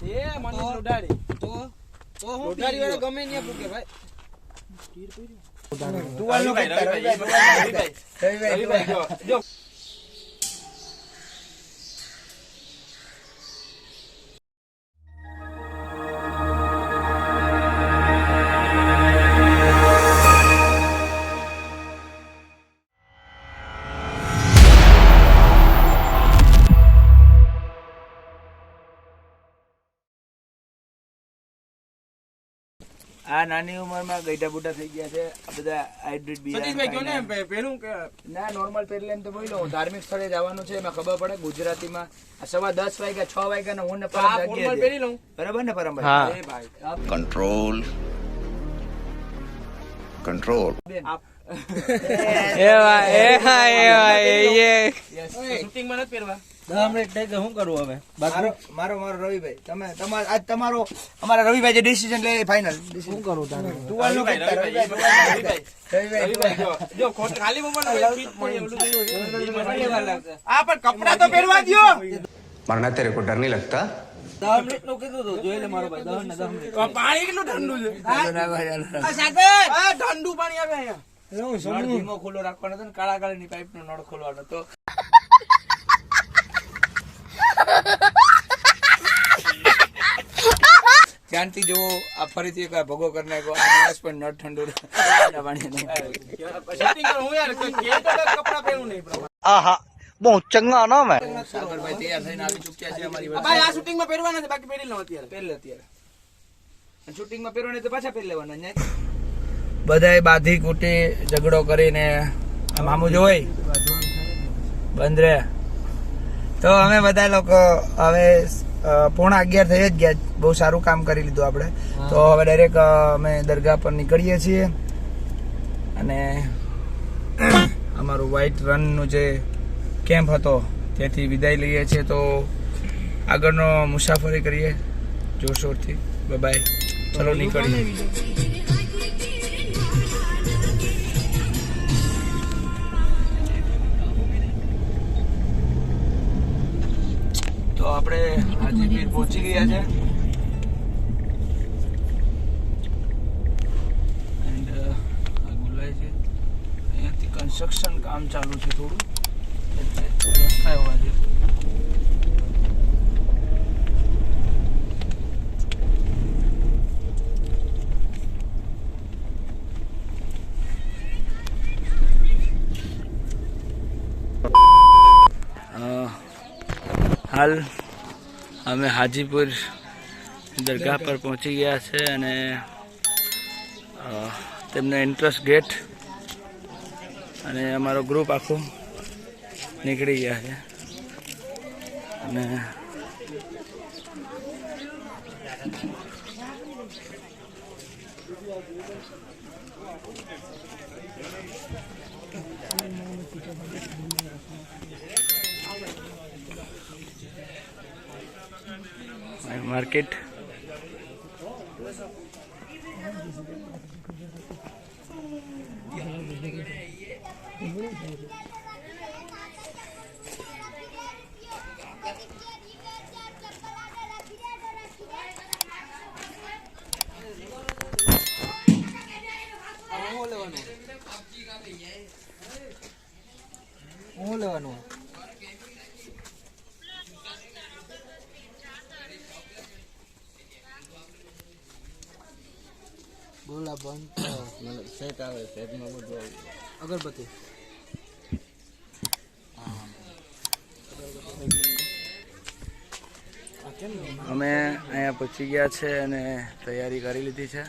એ મને લોડાડી તો હું લોડાડી વાળો ગમે ને પૂકે ભાઈ તું વાળો રવિભાઈ જો આ નાની ઉંમરમાં ગઈઢા બુઢા થઈ ગયા છે આ બધા હાઇબ્રિડ બિયારણ પહેરું કે ના નોર્મલ પહેરી લઈને તો બોલો ધાર્મિક સ્થળે જવાનું છે એમાં ખબર પડે ગુજરાતીમાં સવા 10 વાગ્યા 6 વાગ્યા ને હું ને પહેરી લઉં બરાબર ને પરમભાઈ એ ભાઈ કંટ્રોલ કંટ્રોલ શૂટિંગ માં નથી પહેરવા 10 મિનિટ થઈ શું કરવું હવે મારો રવિભાઈ તમે તમારો આજ તમારો અમારા રવિભાઈ જે ડિસિઝન લે ફાઇનલ શું કરું તારે તું વાળો રવિભાઈ જો ખાલી મોમાં આ પણ કપડા તો પહેરવા દ્યો मरना तेरे को डर नहीं लगता 10 મિનિટ નું કીધું તો જોઈ લે મારો ભાઈ 10 મિનિટ પાણી કેટલું ઠંડુ છે આ સાગર આ ઠંડુ પાણી આવે અહીંયા નળ ધીમો ખુલ્લો રાખવાનો હતો ને કાળા કાળાની પાઇપ નો નળ ખોલવાનો તો ધ્યાનથી જુઓ આ ફરીથી એક ભોગો કરી નાખો આ માણસ પણ નળ ઠંડુ શૂટિંગ કરું હું યાર કે તો કપડા પહેરું નહીં आहा बहुत चंगा नाम है સાગરભાઈ તૈયાર થઈને આવી ચૂક્યા છે અમારી ભાઈ આ શૂટિંગ માં પહેરવા નથી બાકી પહેરી લઉં અત્યારે અત્યારે શૂટિંગ માં પહેરવા નહીં તો પાછા પહેરી લેવાના બધાય બાધી કુટી ઝઘડો કરીને મામુ જોઈ બંધ રહે તો અમે બધા લોકો હવે 11:30 થઈ જ ગયા બહુ સારું કામ કરી લીધું આપણે તો હવે ડાયરેક્ટ અમે દરગાહ પર નીકળીએ છીએ અને અમારું વ્હાઇટ રન નું જે કેમ્પ હતો ત્યાંથી વિદાય લઈએ છીએ તો આગળનો મુસાફરી કરીએ જોરશોરથી બાય ચલો નીકળીએ તો આપણે હાજીપીર પહોંચી ગયા છે એન્ડ આ ગુલાઈ છે અહીંયાથી કન્સ્ટ્રક્શન કામ ચાલુ છે થોડું રસ્તા એવા છે હાલ અમે હાજીપુર દરગાહ પર પહોંચી ગયા છે અને તેમનો એન્ટ્રન્સ ગેટ અને અમારો ગ્રુપ આખું નીકળી ગયા છે અને માર્કેટ હું લેવાનું બોલા બંધ સેટ આવે સેટમાં બધું અગરબત્તી અમે અહીંયા પહોંચી ગયા છે અને તૈયારી કરી લીધી છે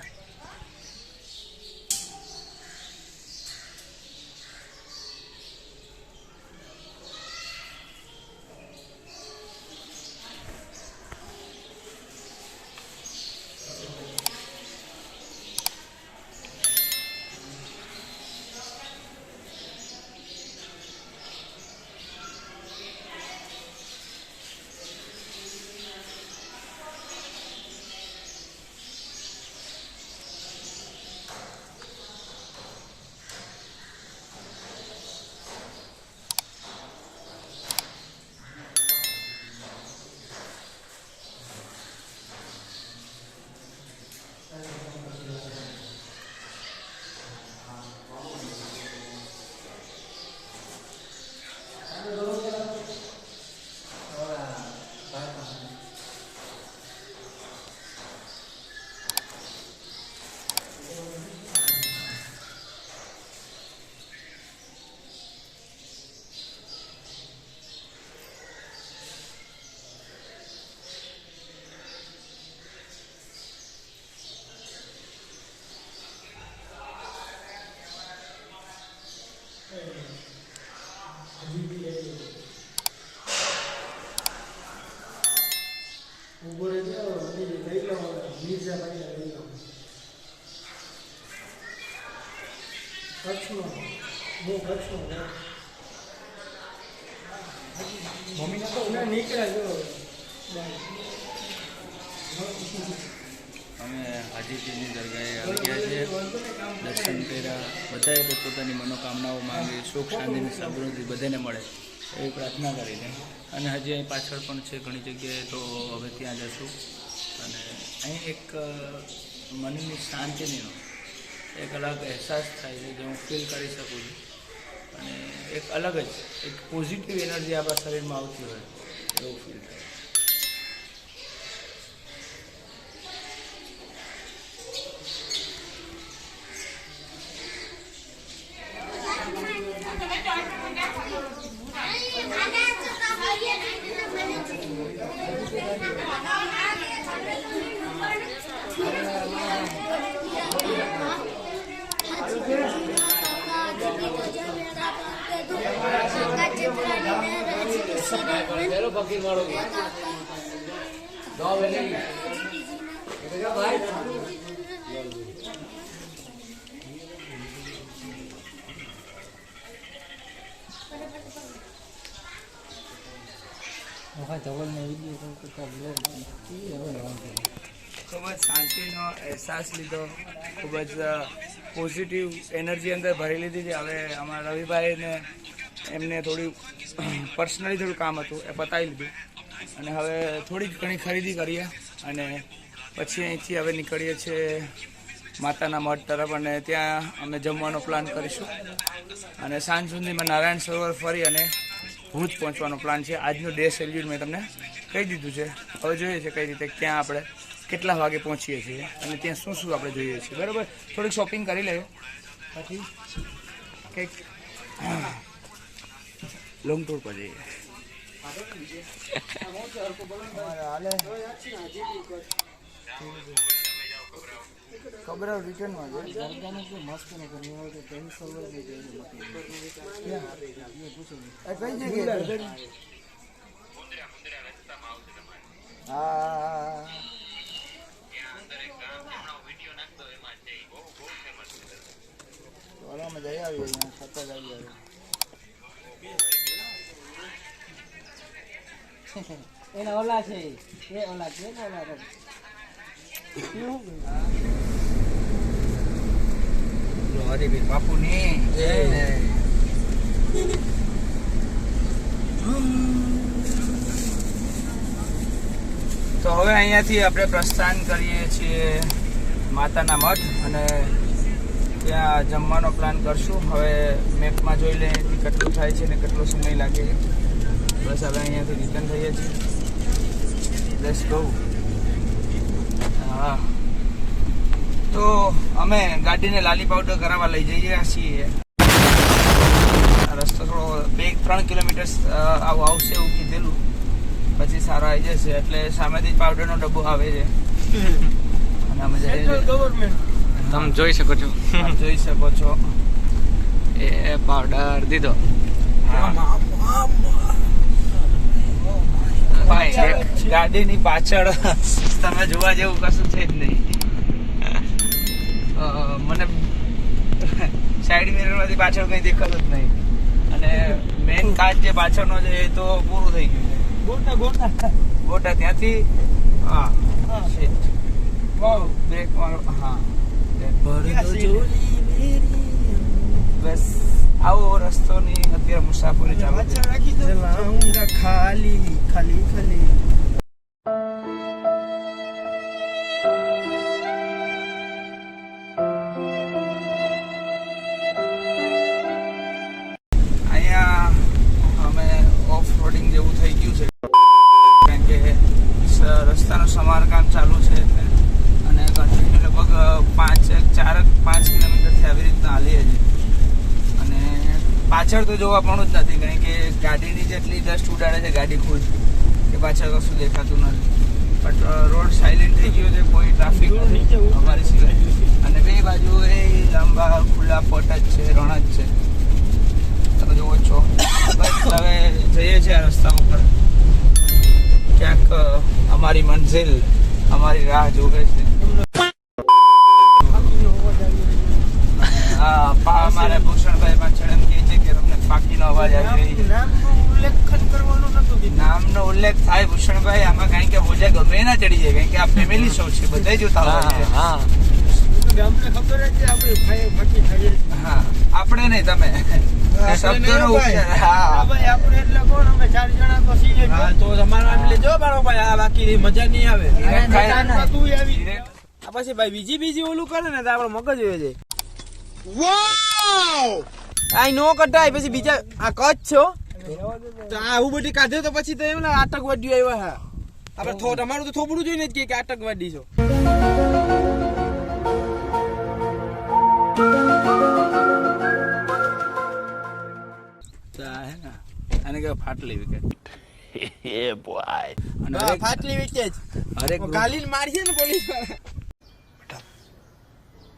અમે હાજીપીરની દરગાહે આવી ગયા છીએ. દર્શન કર્યા, બધાએ પોતપોતાની મનોકામનાઓ માંગી, સુખ શાંતિની સમૃદ્ધિ બધાને મળે એવી પ્રાર્થના કરીને. અને હજી અહીં પાછળ પણ છે ઘણી જગ્યાએ, તો હવે ત્યાં જશું. અને અહીં એક મનની શાંતિનો એક અલગ અહેસાસ થાય છે, જે હું ફીલ કરી શકું છું. અને એક અલગ જ એક પોઝિટિવ એનર્જી આપણા શરીરમાં આવતી હોય એવું ફીલ થાય. ખૂબ જ શાંતિનો અહેસાસ લીધો, ખૂબ જ પોઝિટિવ એનર્જી અંદર ભરી લીધી છે. હવે અમારા રવિભાઈને એમને થોડું પર્સનલી થોડું કામ હતું એ પતાવી લીધું, અને હવે થોડીક ઘણી ખરીદી કરીએ અને પછી અહીંથી હવે નીકળીએ છીએ માતાના મઠ તરફ, અને ત્યાં અમે જમવાનો પ્લાન કરીશું. અને સાંજ સુધીમાં નારાયણ સરોવર ફરી અને ભુજ પહોંચવાનો પ્લાન છે. આજનું ડે શેડ્યુલ મેં તમને કહી દીધું છે. હવે જોઈએ છે કઈ રીતે ક્યાં આપણે કેટલા વાગે પહોંચીએ છીએ અને ત્યાં શું શું આપણે જોઈએ છીએ. બરાબર, થોડીક શોપિંગ કરી લઈએ, પછી કંઈક લોંગ ટૂર પર જઈએ. ખબર રિટર્નમાં હા અમે જઈ આવીએ, સતત આવી આવીએ. એના ઓલા છે એ ઓલા છે ને ઓલા હરિભીર બાપુની તો હવે અહીંયાથી આપણે પ્રસ્થાન કરીએ છીએ માતાના મઠ, અને ત્યાં જમવાનો પ્લાન કરશું. હવે મેપમાં જોઈ લઈએ કેટલું થાય છે ને કેટલો સમય લાગે છે. બસ હવે અહીંયાથી રિટર્ન થઈએ છીએ. Let's go. હા, તો અમે ગાડીને લાલી પાવડર કરાવવા લઈ જઈએ છીએ. રસ્તો થોડો 2-3 કિલોમીટર આવું આવશે એવું કીધેલું, પછી સારો આવી જશે. એટલે સામેથી જ પાવડરનો ડબ્બો આવે છે અને અમે જઈએ ગવર્મેન્ટ. તમે જોઈ શકો છો, જોઈ શકો છો એ પાવડર દીધો. ગાડીની પાછળ તમે જોવા જેવું કશું છે જ નહીં. મને સાઈડ મિરરમાંથી પાછળ કઈ દેખાતું જ નહીં, અને મેઇન કાચ જે પાછળનો છે એ તો પૂરું થઈ ગયું છે. ગોટા ત્યાંથી હા બ્રેક મારો. હા બસ આવો રસ્તોની અત્યારે મુસાફરી ચાલુ છે. ખાલી ખાલી ખાલી અહીંયા અમે ઓફ રોડિંગ જેવું થઈ ગયું છે, કારણ કે રસ્તાનું સમારકામ ચાલુ છે એટલે. અને કન્ટિન્યુ લગભગ 4-5 કિલોમીટરથી આવી રીતના હાલીએ છીએ. અને પાછળ તો જોવા પણ જ નથી, કારણ કે ગાડીની જેટલી ડસ્ટ ઉડાડે છે ગાડી ખુદ, કે પાછળ કશું દેખાતું નથી. બટ રોડ સાયલેન્ટ થઈ ગયો છે, કોઈ ટ્રાફિક નથી અમારી સિવાય. અને બે બાજુ એ લાંબા ખુલ્લા પટ જ છે, રણ જ છે, તમે જુઓ છો. બસ હવે જઈએ છીએ આ રસ્તા ઉપર. ક્યાંક અમારી મંઝિલ અમારી રાહ જોવે છે. હા, અમારે ભૂષણભાઈ પાછળ એમ કહે છે કે તમને પાકીનો અવાજ આવી રહી છે. નામનો ઉલ્લેખ થાય ભૂષણભાઈ, આમાં કારણ કે મોજા ગમે ના ચડી જાય, કારણ કે આ ફેમિલી શો છે, બધા જોતા હોય છે. હા, આપણે નહીં, તમે શબ્દોનો ઉચ્ચાર. હા, તો તમારા એટલે જો બાળકભાઈ, આ બાકી મજા નહીં આવે. પછી ભાઈ બીજી ઓલું કરે ને તો આપડે મગજ હોય જાય. આ નો કટાય પછી બીજા આ કચ્છ છો તો આવું બધી કાઢે તો પછી તો એમ ને આતંકવાદી આવ્યા. હા, આપડે તમારું તો થોડું જોઈને જ કે આતંકવાદી છો. આને કે ફાટલી વિકેટ. ફાટલી વિકેટ ગાલી મારી ને પોલીસ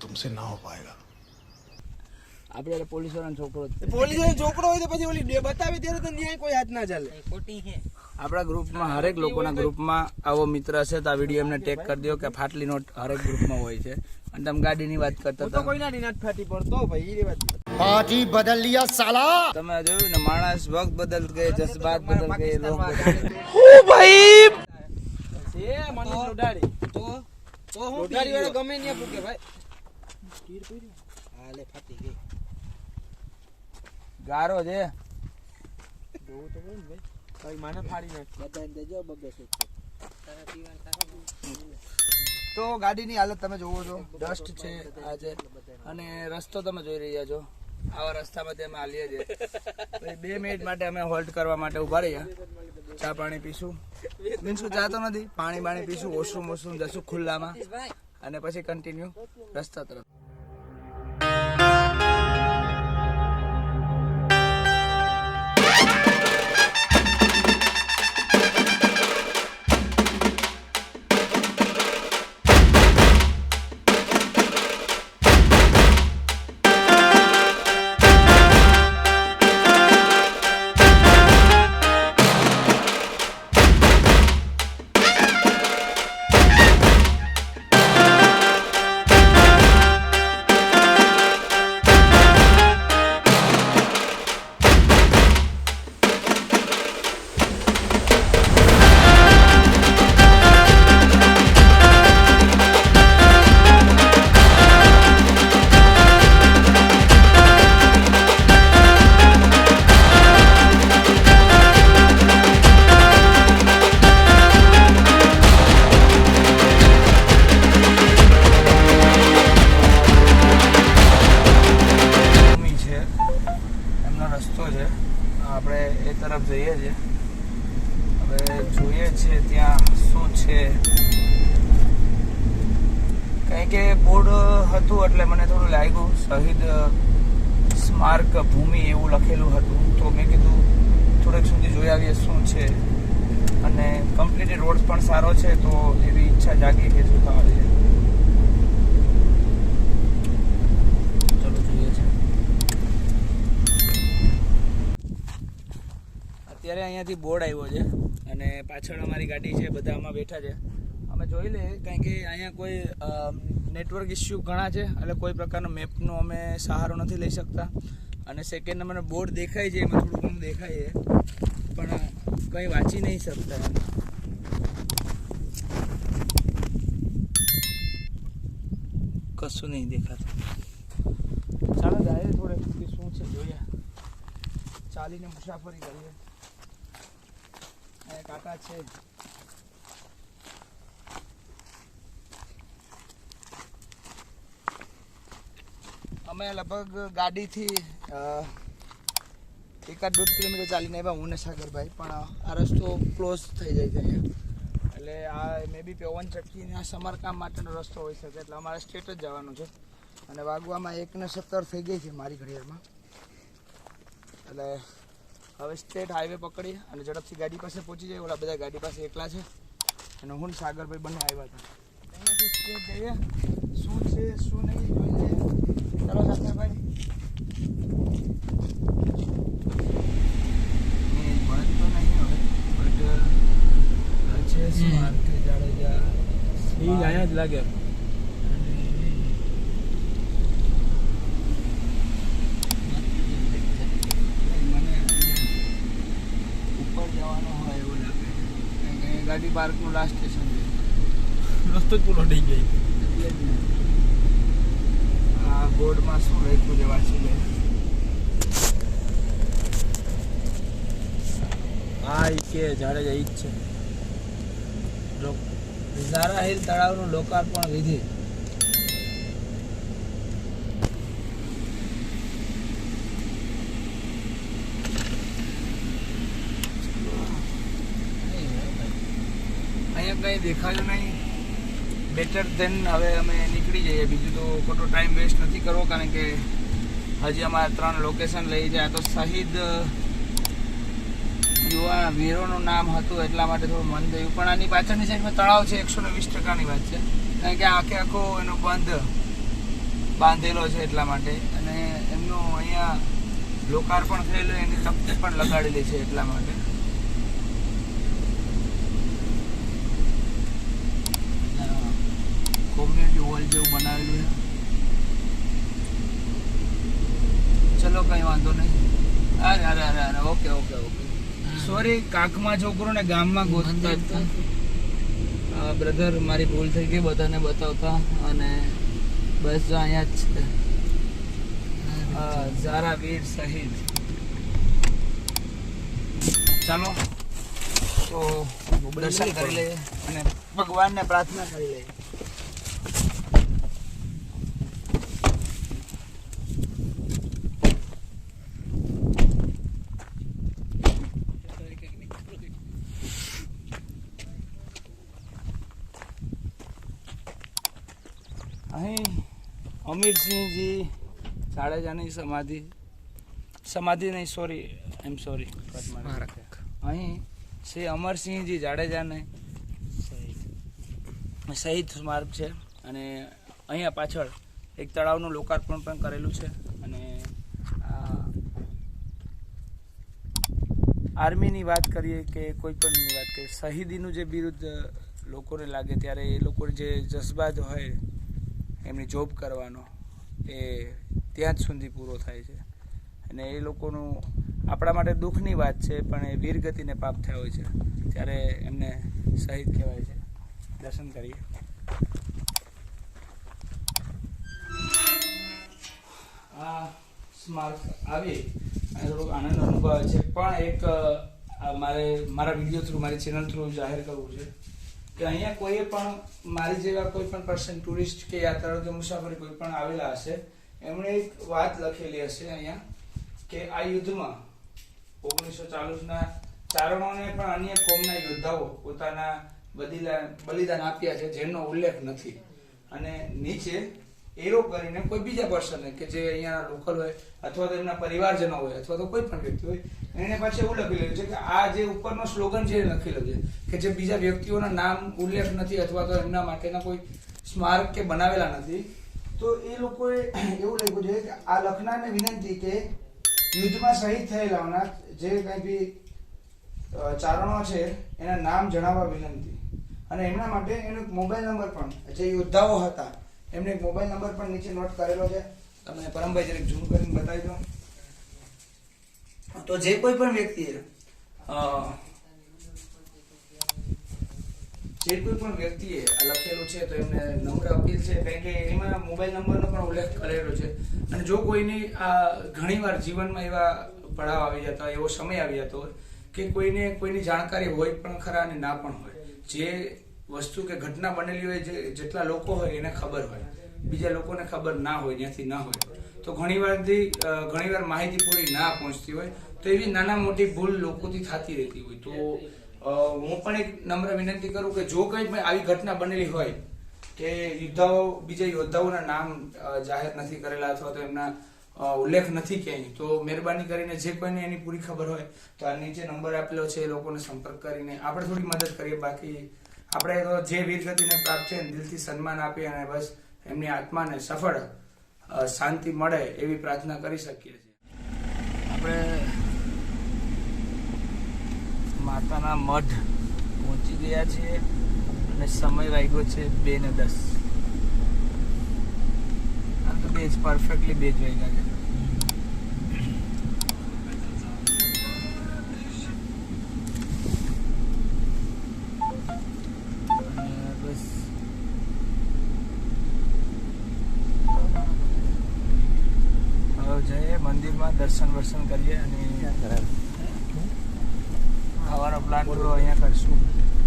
तुमसे ना हो पाएगा. આપણે પોલીસ વાળાનો છોકરો હોય તો પછી ઓલી બતાવે ત્યારે તો ન્યાય કોઈ હાથ ના ચાલે. આપણા ગ્રુપમાં હરેક લોકોના ગ્રુપમાં આવો મિત્ર હશે તો આ વિડીયો એમને ટેગ કરી દો કે ફાટલી નોટ હરેક ગ્રુપમાં હોય છે. અને તમે ગાડીની વાત કરતા તો કોઈ ના નથી ફાટી પડતો ભાઈ એ વાત. पार्टी बदल लिया साला. તમે જોયું ને, માણસ વક્ત બદલ ગયે, જज्बात बदल गए, लोग ભાઈ એ મને લોડાડી તો હું લોડાડી વાળો ગમે ને પૂકે ભાઈ. હાલે ફાટી ગઈ ગારો છે. જોવું તો ભાઈ ભાઈ માને ફાડી નાખ બધાને દેજો બબે છે. તો ગાડીની હાલત તમે જોવો છો, ડસ્ટ છે આજે, અને રસ્તો તમે જોઈ રહ્યા છો. આવા રસ્તામાં અમે હાલીએ છીએ. 2 મિનિટ માટે અમે હોલ્ટ કરવા માટે ઉભા રહ્યા, ચા પાણી પીશું. મીન્સ ચા તો નથી, પાણી બાણી પીશું, વોશરૂમ જશું ખુલ્લામાં, અને પછી કન્ટિન્યુ રસ્તા તરફ. આપણે એ તરફ જઈએ છીએ. હવે જોઈએ છીએ ત્યાં શું છે, કારણ કે બોર્ડ હતું એટલે મને થોડું લાગ્યું શહીદ સ્મારક ભૂમિ એવું લખેલું હતું. તો મેં કીધું થોડેક સુધી જોઈ આવીએ શું છે, અને કમ્પ્લીટલી રોડ પણ સારો છે, તો એવી ઈચ્છા જાગી કે જોતા આવીએ. ચલો જોઈએ છે. અત્યારે અહીંયાથી બોર્ડ આવ્યો છે અને પાછળ અમારી ગાડી છે, બધા આમાં બેઠા છે. અમે જોઈ લઈએ, કારણ કે અહીંયા કોઈ નેટવર્ક ઇસ્યુ ઘણા છે, એટલે કોઈ પ્રકારનો મેપનો અમે સહારો નથી લઈ શકતા. અને સેકન્ડ નંબરનો બોર્ડ દેખાય છે, એમાં થોડું ઘણું દેખાય છે, પણ કંઈ વાંચી નહીં શકતા. કશું નહીં દેખાતું. ચાલો જાય થોડે સુધી શું છે જોઈએ, ચાલીને મુસાફરી કરીએ. કાકા છે, અમે લગભગ ગાડીથી 1-1.5 કિલોમીટર ચાલીને આવ્યા, હું ને સાગરભાઈ. પણ આ રસ્તો ક્લોઝ થઈ જાય છે અહીંયા, એટલે આ મે બી પવન ચક્કીને આ સમારકામ માટેનો રસ્તો હોઈ શકે, એટલે અમારે સ્ટેટ જ જવાનું છે. અને વાગવામાં 1:17 થઈ ગઈ છે મારી ઘડિયાળમાં, એટલે હવે સ્ટેટ હાઈવે પકડી અને ઝડપથી ગાડી પાસે પહોંચી જાય. ઓલા બધા ગાડી પાસે એકલા છે, અને હું ને સાગરભાઈ બંને આવ્યા હતા. અહીંયાથી સ્ટેટ જઈએ, શું છે શું નહીં જોઈ લઈએ. ચાલો સાગરભાઈ. તો નહીં હવે, બટ છે સ્મારક જાડેજા ઈ જ અહીંયા જ લાગે. મને ઉપર જવાનું હોય એવું લાગે કારણ કે ગાડી પાર્કનું લાસ્ટ સ્ટેશન છે રસ્તો જ પૂરો થઈ ગયો. એટલે જ ને આ બોર્ડમાં શું લખ્યું છે વાંચી લે હા ઈ કે જાડેજા ઈ જ છે. ઝારા હિલ તળાવનું લોકાર્પણ વિધિ અહીંયા કંઈ દેખાયું નહીં. બેટર ધેન હવે અમે નીકળી જઈએ. બીજું તો ખોટો ટાઈમ વેસ્ટ નથી કરવો કારણ કે હજી અમારે 3 લોકેશન લઈ જાય. તો શહીદ યુવા વીરોનું નામ હતું એટલા માટે થોડું મન થયું. પણ આની પાછળની સાઈડમાં તળાવ છે 120%ની વાત છે કારણ કે આખે આખો એનો બંધ બાંધેલો છે એટલા માટે. અને એમનું અહીંયા લોકાર્પણ થયેલું એની તકતી પણ લગાડેલી છે એટલા માટે. કોમ્યુનિટી હોલ જેવું બનાવેલું છે. ચલો કંઈ વાંધો નહીં. અરે અરે અરે અરે ઓકે ઓકે ઓકે સોરી. કાકમાં છોકરો ને ગામમાં ગોતતા હતા. બ્રધર મારી ભૂલ થઈ ગઈ બધાને બતાવતા. અને બસ જો અહીંયા જ છે ઝારા વીર શહીદ. ચાલો તો દર્શન કરી લઈએ અને ભગવાનને પ્રાર્થના કરી લઈએ. અહીં અમીરસિંહજી જાડેજાની સમાધિ નહીં સોરી એમ સોરી અહીં શ્રી અમરસિંહજી જાડેજાને શહીદ સ્મારક છે. અને અહીંયા પાછળ એક તળાવનું લોકાર્પણ પણ કરેલું છે. અને આર્મીની વાત કરીએ કે કોઈ પણની વાત કરીએ, શહીદીનું જે બિરુદ લોકોને લાગે ત્યારે એ લોકો જે જજ્બાત હોય એમની જોબ કરવાનો એ ત્યાં જ સુધી પૂરો થાય છે. અને એ લોકોનું આપણા માટે દુઃખની વાત છે પણ એ વીરગતિને પ્રાપ્ત થયા હોય છે ત્યારે એમને શહીદ કહેવાય છે. દર્શન કરીએ. આ સ્મારક આવી અને થોડોક આનંદ અનુભવે છે. પણ એક મારા વિડીયો થ્રુ મારી ચેનલ થ્રુ જાહેર કરવું છે કે અહીંયા કોઈએ પણ મારી જેવા કોઈ પણ પર્સન ટુરિસ્ટ કે યાત્રાળુ કે મુસાફરી કોઈ પણ આવેલા હશે એમણે એક વાત લખેલી હશે અહીંયા કે આ યુદ્ધમાં 1940ના ચારણોને પણ અન્ય કોમના યોદ્ધાઓ પોતાના બલિદાન આપ્યા છે જેનો ઉલ્લેખ નથી. અને નીચે એરો કરીને કોઈ બીજા પર્સન કે જે અહીંયા લોકલ હોય અથવા તો એમના પરિવારજનો હોય અથવા તો કોઈ પણ વ્યક્તિ હોય એને પાછળ એવું લખેલું છે કે આ જે ઉપરનો સ્લોગન છે એ લખેલો છે કે જે બીજા વ્યક્તિઓના નામ ઉલ્લેખ નથી અથવા તો એમના માટેના કોઈ સ્મારક કે બનાવેલા નથી. તો એ લોકોએ એવું લખ્યું છે કે આ લખનારને વિનંતી કે યુદ્ધમાં શહીદ થયેલાઓના જે કંઈ બી ચારણો છે એના નામ જણાવવા વિનંતી. અને એમના માટે એનો એક મોબાઈલ નંબર પણ જે યોદ્ધાઓ હતા એમને એક મોબાઈલ નંબર પણ નીચે નોટ કરેલો છે. તમે પરમભાઈ જરીક ઝૂમ કરીને બતાવી દો. તો જે કોઈ પણ વ્યક્તિએ આ લખેલું છે તો એમને નમ્ર અપીલ છે કારણ કે એમાં મોબાઈલ નંબરનો પણ ઉલ્લેખ કરેલો છે. અને જો કોઈની આ ઘણીવાર જીવનમાં એવા પડાવ આવી જતા હોય એવો સમય આવી જતો હોય કે કોઈની જાણકારી હોય પણ ખરા અને ના પણ હોય. જે વસ્તુ કે ઘટના બનેલી હોય જેટલા લોકો હોય એને ખબર હોય, બીજા લોકોને ખબર ના હોય, જ્યાંથી ના હોય તો ઘણીવાર માહિતી પૂરી ના પહોંચતી હોય તો એવી નાના મોટી ભૂલ લોકોથી થતી રહેતી હોય. તો હું પણ એક નમ્ર વિનંતી કરું કે જો કંઈ પણ આવી ઘટના બનેલી હોય કે બીજા યોદ્ધાઓના નામ જાહેર નથી કરેલા અથવા તો એમના ઉલ્લેખ નથી ક્યાંય તો મહેરબાની કરીને જે કોઈને એની પૂરી ખબર હોય તો આ નીચે નંબર આપેલો છે એ લોકોને સંપર્ક કરીને આપણે થોડી મદદ કરીએ. બાકી આપણે તો જે વીરગતિને પ્રાપ્ત છે દિલથી સન્માન આપીએ અને બસ એમની આત્માને સફળ શાંતિ મળે એવી પ્રાર્થના કરી શકીએ છીએ. આપણે માતાના મઢ પહોંચી ગયા છીએ અને સમય વાગ્યો છે 2:10. આમ તો 2 પરફેક્ટલી 2 જ વાગ્યા છે. જઈએ મંદિરમાં દર્શન કરીએ અને ખાવાનો પ્લાન પૂરો અહીંયા કરશું.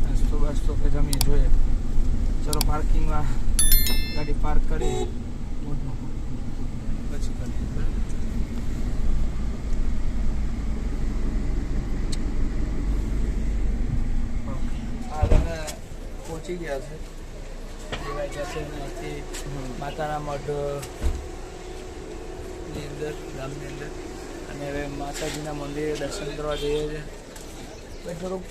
નાસ્તો બાસ્તો કે જમી જોઈએ. ચલો પાર્કિંગમાં ગાડી પાર્ક કરી પછી કરીએ. હાલ અમે પહોંચી ગયા છે. દેવાઈ જશે અહીંથી માતાના મઢ અંદર ગામની અંદર અને હવે માતાજીના મંદિરે દર્શન કરવા જઈએ છીએ. થોડુંક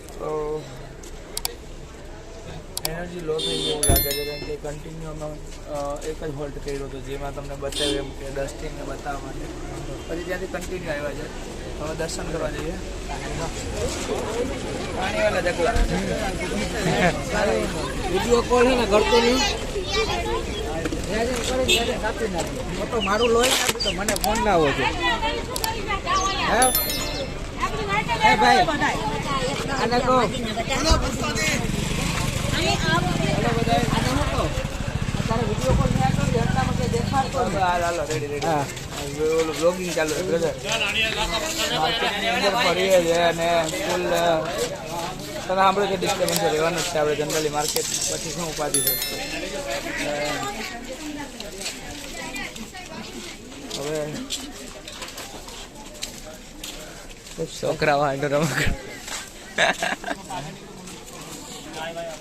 એનર્જી લો થઈ ગયું લાગે છે કારણ કે કન્ટિન્યુ અમે એક જ હોલ્ટ કર્યો હતો જેમાં તમને બતાવ્યું એમ કે ડસ્ટિંગને બતાવવા માટે. પછી ત્યાંથી કન્ટિન્યુ આવ્યા છે. હવે દર્શન કરવા જઈએ. પાણીવાળા જગલા વિડીયો કોલ છે ને કરતો નહીં. તો મારું લોહી નાખ્યું તો મને ફોન લાવો છે. હે ભાઈ આને કહો હાલો રેડી. બ્લોગિંગ ચાલુ છે બ્રધર. માર્કેટની અંદર ફરીએ છીએ અને ફૂલ તમે સાંભળો કે ડિસ્ટર્બન્સ રહેવાનું જ છે. આપણે જનરલી માર્કેટ પછી શું ઉપાધિ છે. હવે છોકરા માટે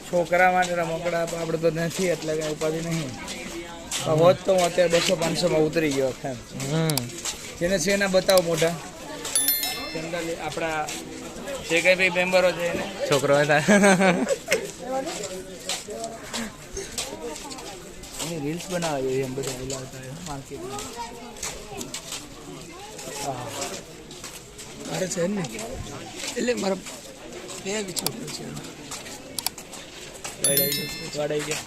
છોકરા માટે રમકડા આપણે તો નથી એટલે કઈ ઉપાધિ નહીં. હોત તો હું અત્યારે 200-500 માં ઉતરી ગયો. જેને છે એના બતાવો મોટા જનરલી આપણા જે કઈ ભાઈ મેમ્બરો છે એને છોકરો હતા એની રીલ્સ બનાવવા જોઈએ એમ બધા બોલાવતા હોય માર્કેટમાં. મારે છે ને એટલે મારા બે છોકરો છે. વાડાઈ ગયા.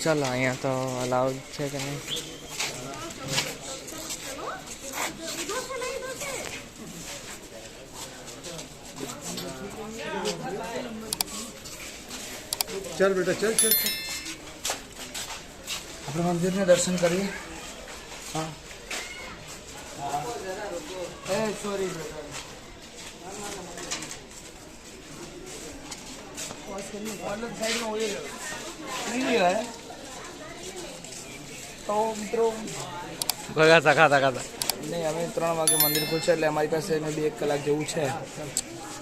ચાલો અહીંયા તો અલાઉડ છે કે નહીં. चल बेटा चल चल चल આપણે મંદિરને દર્શન કરીએ. હા સોરી તો મિત્રો ભગા ખાતા નહીં અમે 3 વાગે મંદિર ખુલશે એટલે અમારી પાસે બી 1 કલાક જેવું છે.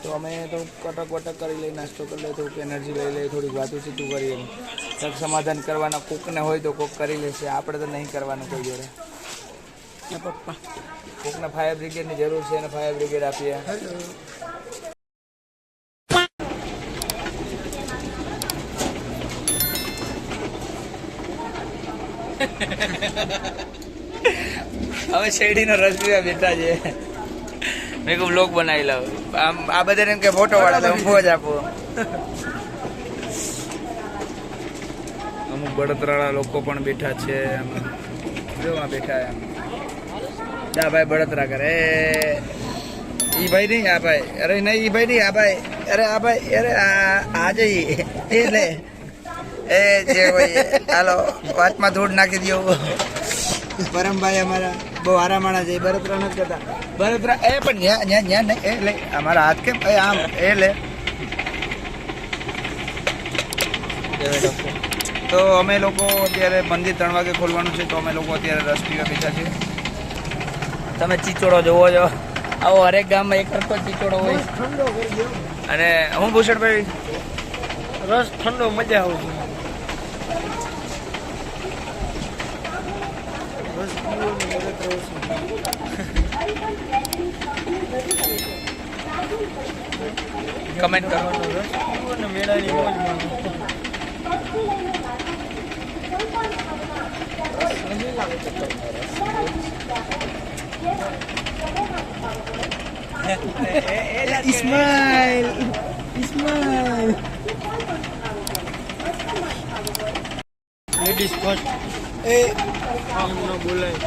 તો અમે તો કટક કરી લઈ નાસ્તો કરી લઈએ થોડીક એનર્જી લઈ લઈએ થોડીક વાતું ચીતું કરીએ. કંઈક સમાધાન કરવાના કોકને હોય તો કોક કરી લેશે. આપણે તો નહીં કરવાનું કોઈ જોડે. પપ્પા કોકને ફાયર બ્રિગેડની જરૂર છે અને ફાયર બ્રિગેડ આપીએ. હવે શેરડીનો રસ પીવા બેઠા છે. મેં કહું બ્લોગ બનાવી લઉં. આમ આ બધાને એમ કે ફોટો વાળા તો ફોજ આપો. અમુક બળતરાળા લોકો પણ બેઠા છે. જોવા બેઠા એમ દા ભાઈ બળતરા કરે. ઈ ભાઈ નહીં આ ભાઈ. અરે નહીં ઈ ભાઈ નહીં આ ભાઈ. અરે આ ભાઈ. અરે આ જઈ એ લે એ જે હોય હાલો વાતમાં ધૂળ નાખી દો. પરમભાઈ અમારા બહુ હારા માણસ છે. બળતરા નથી કરતા. બળતરા એ પણ ન્યા નહીં એ લે અમારા હાથ કેમ આમ એ લે. તો અમે લોકો અત્યારે મંદિર 3 વાગે ખોલવાનું છે. તો અમે લોકો અત્યારે રસ પીવા બેઠા છીએ. તમે ચીચોડો જોવો છો. આવો હરેક ગામમાં એક હરખો ચીચોડો હોય. અને હું ભૂષણભાઈ રસ ઠંડો મજા આવે છે. કમેન્ટ કરો. મેળાની મોજ ઇસ્માઇલ ઇસ્માઇલ લેડીઝ ફર્સ્ટ એ આમનો બોલાય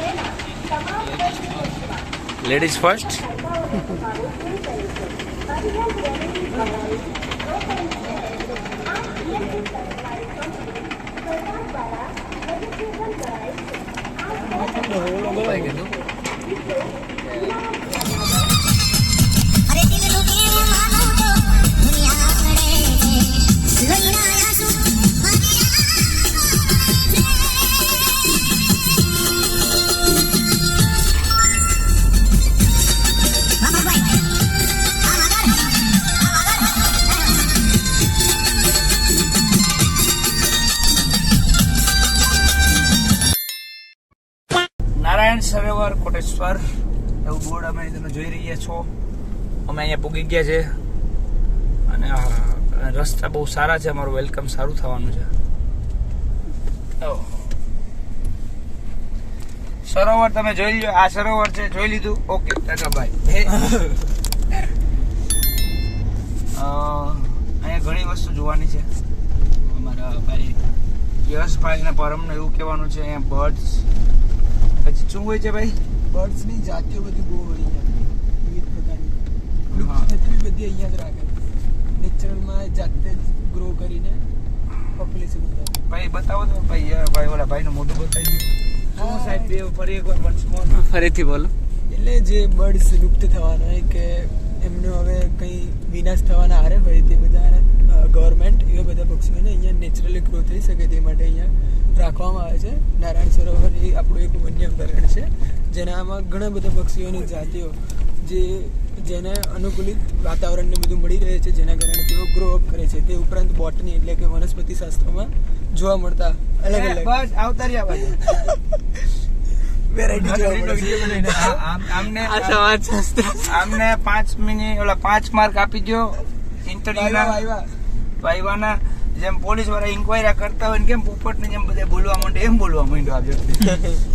લેડીઝ ફર્સ્ટ. અરે દિલ લૂટે માનો તો દુનિયા કરે લઈને આયા છું નારાયણ સરોવર કોટેશ્વર એવું બોર્ડ અમે તમે જોઈ રહ્યા છો. અમે અહીંયા પૂગી ગયા છે અને આ રસ્તા બહુ સારા છે. અમારું વેલકમ સારું થવાનું છે. ઓહો. સરોવર તમે જોઈ લ્યો. આ સરોવર છે, જોઈ લીધું. ઓકે ટાટા ભાઈ. અહીંયા ઘણી વસ્તુ જોવાની છે. અમારા ભાઈ યશભાઈ ને પરમને એવું કહેવાનું છે અહીંયા બર્ડ્સ. પછી શું હોય છે ભાઈ? બર્ડ્સ ની જાતિઓ બધી બહુ હોય અહીંયા વિવિધ પ્રકારની લુપ્ત થતી બધી અહીંયા જ રાખે નેચરલમાં જાતે જ ગ્રો કરીને પોપ્યુલેશન વધારે. ભાઈ બતાવો તો ભાઈ. ભાઈ ઓલા ભાઈ નું મોઢું બતાવી દો સાહેબ. બે ફરી એકવાર once more. ફરીથી બોલો. એટલે જે બર્ડ્સ લુપ્ત થવાના હોય કે એમનો હવે કંઈ વિનાશ થવાના હારે હોય તે બધા ગવર્મેન્ટ એવા બધા પક્ષીઓને અહીંયા નેચરલી ગ્રો થઈ શકે તે માટે અહીંયા રાખવામાં આવે છે. નારાયણ સરોવર એ આપણું એક વન્ય અભયારણ્ય છે જેનામાં ઘણા બધા પક્ષીઓની જાતિઓ જેને અનુકૂલિત વાતાવરણને બધું મળી રહે છે જેના કારણે તેઓ ગ્રો અપ કરે છે. તે ઉપરાંત બોટની એટલે કે વનસ્પતિ શાસ્ત્રમાં જોવા મળતા અલગ અલગ બસ આવતા રહ્યા ભાઈ. વેરાયટી જોવા મળે છે. આમને આ સમાજશાસ્ત્ર. આમને 5 મિનિટ ઓલા 5 માર્ક આપી દો ઇન્ટરવ્યુના વાયવાના. જેમ પોલીસ વાળા ઇન્ક્વાયરી કરતા હોય ને કેમ પોપટ ને જેમ બધા બોલવા માંડે એમ બોલવા માંડ્યો આ વ્યક્તિ.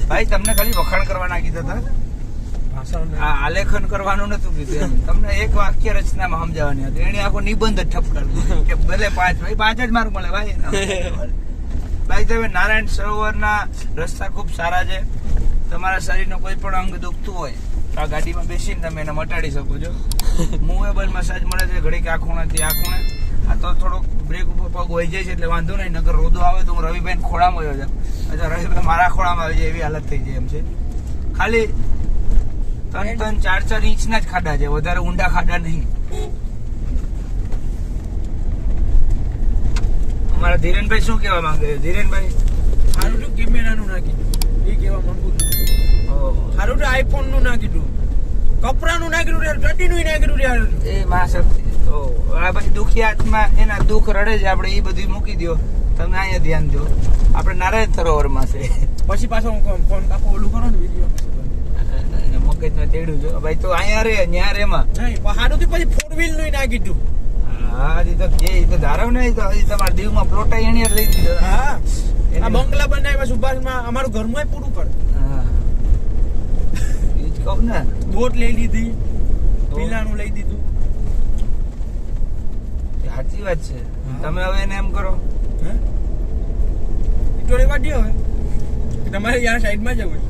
ભાઈ તમને ખાલી વખાણ કરવાના કીધા હતા. આ આલેખન કરવાનું નતું કીધું એમ. તમને એક વાક્ય રચનામાં સમજાવવાની હતી. એને આખો નિબંધ જ ઠપ કર્યો કે ભલે 5 ભાઈ 5 જ માર્ક મળે ભાઈ. ભાઈ તમે નારાયણ સરોવરના રસ્તા ખૂબ સારા છે. તમારા શરીરનો કોઈ પણ અંગ દુખતું હોય તો આ ગાડીમાં બેસીને તમે એને મટાડી શકો છો. મૂવેબલ મસાજ મળે છે ઘડીક આ ખૂણાથી આ ખૂણે. આ તો થોડોક બ્રેક ઉપર પગ વહી જાય છે એટલે વાંધો નહીં. નકર રોદો આવે તો હું રવિભાઈ ખોળામાં વયો જાઉં. અચ્છા રવિભાઈ મારા ખોળામાં આવી જાય એવી હાલત થઈ જાય એમ છે. ખાલી 3-3, 4-4 ઇંચના જ ખાડા છે, વધારે ઊંડા ખાડા નહીં. અમારા ધીરેનભાઈ શું કહેવા માંગે છે? ધીરેનભાઈ સારું તો કેમેરાનું ના કીધું એ કહેવા માંગુ છું. સારું તો આઈફોન નું ના કીધું, કપડાનું ના કીધું, ટટીનું ના કીધું. એ મહાશક્તિ. તો આ બધી દુખી આત્મા એના દુઃખ રડે છે. આપણે એ બધું મૂકી દો. તમે અહીંયા ધ્યાન દો. આપણે નારાયણ સરોવરમાં છે. પછી પાછો ફોન કાપો ઓલું કરો ને વિડીયો મગજમાં તેડું જો ભાઈ. તો અહીંયા રે ન્યા રેમાં નહીં સારું થી પછી 4 વ્હીલ નું ના કીધું. હા એ તો કે એ તો ધારવ ને. તો તમારા દીવમાં પ્લોટા એની લઈ દીધો. હા આ બંગલા બનાવ્યા સુભાષમાં અમારું ઘરમાં પૂરું કર. હા એ જ કહું ને. બોટ લઈ લીધી, પીલાનું લઈ દીધું. સાચી વાત છે. તમે હવે એને એમ કરો હે ઈટોળી વાડી હવે તમારે યાર સાઈડમાં જવું.